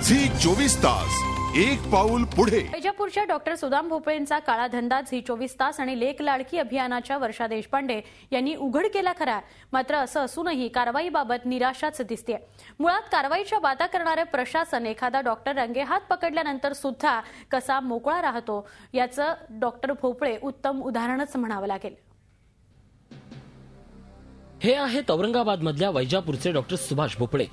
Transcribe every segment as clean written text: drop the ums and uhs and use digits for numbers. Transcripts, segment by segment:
Zee 24 तास एक पाऊल पुढे। वैजापूरच्या डॉक्टर सुदाम भोपळेंचा काळा धंदा झी 24 तास आणि लेक लाडकी अभियानाच्या वर्षा देशपांडे यांनी उघड केला खरा। मात्र असं असूनही कारवाईबाबत निराशाच दिसते। मुळात कारवाईच्या बाता करणारे प्रशासन एखादा डॉक्टर रंगेहात पकडल्यानंतर सुद्धा कसा मोकळा राहतो याचं डॉक्टर भोपळे उत्तम उदाहरणच म्हणावं लागेल। हे आहेत औरंगाबादमधल्या वैजापूरचे डॉक्टर सुभाष भोपळे।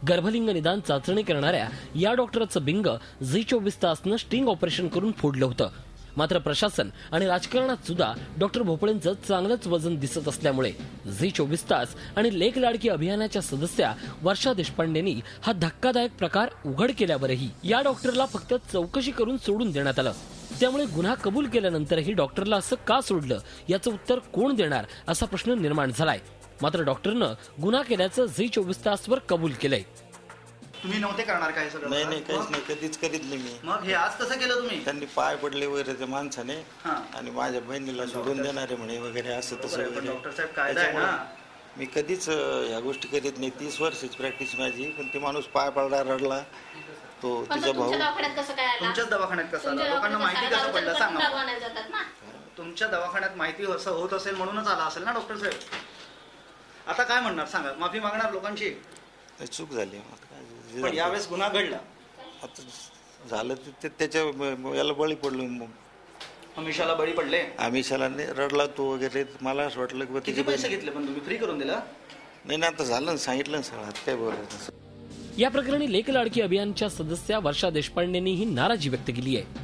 गर्भलिंग निदान चाचणी करणाऱ्या या डॉक्टरचं बिंग झी 24 तासनं स्टिंग ऑपरेशन करून फोडलं होतं। मात्र प्रशासन आणि राजकारणात सुद्धा डॉक्टर भोपळेंचं चांगलंच वजन दिसत असल्यामुळे झी 24 तास आणि लेक लाडकी अभियानाच्या सदस्या वर्षा देशपांडेंनी हा धक्कादायक प्रकार उघड केल्यावरही या डॉक्टरला फक्त चौकशी करून सोडून देण्यात आलं। त्यामुळे गुन्हा कबूल केल्यानंतरही डॉक्टरला असं का सोडलं याचं उत्तर कोण देणार असा प्रश्न निर्माण झालाय। मात्र डॉक्टरनं गुन्हा केल्याचं झी 24 तासवर कबूल केलंय। तुम्ही नव्हते करणार काय सगळं? नाही काहीच नाही, कधीच करीत नाही मी। मग हे आज कसं केलं तुम्ही? त्यांनी पाय पडले वगैरे त्या माणसाने आणि माझ्या बहिणीला सोडून देणारे म्हणे वगैरे असं तसं वगैरे। डॉक्टर साहेब कायदा आहे ना, मी कधीच ह्या गोष्टी करीत नाही। 30 वर्षाची प्रॅक्टिस माझी। पण ते माणूस पाय पडला रडला तो तिचा भाऊ। तुमच्याच दवाखान्यात कसं आला? लोकांना माहिती कसं पडलं सांगा। तुमच्या दवाखान्यात माहिती असं होत असेल म्हणूनच आला असेल ना डॉक्टर साहेब। आता काय म्हणणार सांगा? माफी मागणार लोकांची? चूक झाली पण यावेळेस गुन्हा घडला, आता झालं ते त्याच्या याला बळी पडलो। अमिषाला बळी पडले? अमिषाला रडला तो वगैरे। मला असं वाटलं की किती पैसे घेतले पण तुम्ही? फ्री करून दिला? नाही ना, आता झालं सांगितलं सगळं, काय बोलायचं। या प्रकरणी लेक लाडकी अभियानच्या सदस्या वर्षा देशपांडेंनी ही नाराजी व्यक्त केली आहे।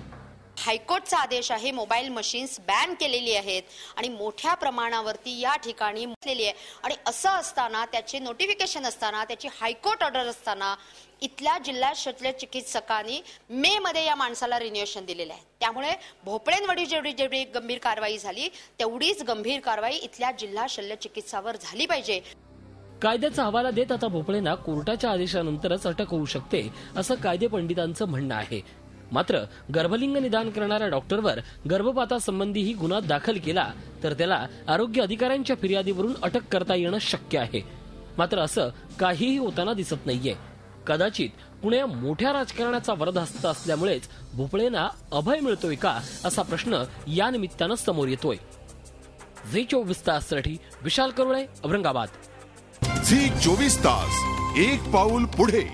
हायकोर्टचा आदेश आहे, मोबाईल मशीन्स बॅन केलेली आहेत आणि मोठ्या प्रमाणावरती या ठिकाणी म्हटलेली आहे। आणि असं असताना त्याचे नोटिफिकेशन असताना त्याची हायकोर्ट ऑर्डर असताना इथल्या जिल्हा शल्य चिकित्सकांनी मे मध्ये या माणसाला रिन्युएशन दिलेलं आहे। त्यामुळे भोपळेंवडी जेवढी गंभीर कारवाई झाली तेवढीच गंभीर कारवाई इथल्या जिल्हा शल्य चिकित्सावर झाली पाहिजे। कायद्याचा हवाला देत आता भोपळेंना कोर्टाच्या आदेशानंतरच अटक होऊ शकते असं कायदे पंडितांचं म्हणणं आहे। मात्र गर्भलिंग निदान करणाऱ्या डॉक्टरवर गर्भपातासंबंधीही गुन्हा दाखल केला तर त्याला आरोग्य अधिकाऱ्यांच्या फिर्यादीवरून अटक करता येणं शक्य आहे। मात्र असं काहीही होताना दिसत नाहीये। कदाचित पुण्या मोठ्या राजकारणाचा वरदहस्त असल्यामुळेच भोपळेंना अभय मिळतोय का असा प्रश्न या निमित्तानं समोर येतोय। झी 24 ताससाठी विशाल करुळे, औरंगाबाद। झी 24 तास एक पाऊल पुढे।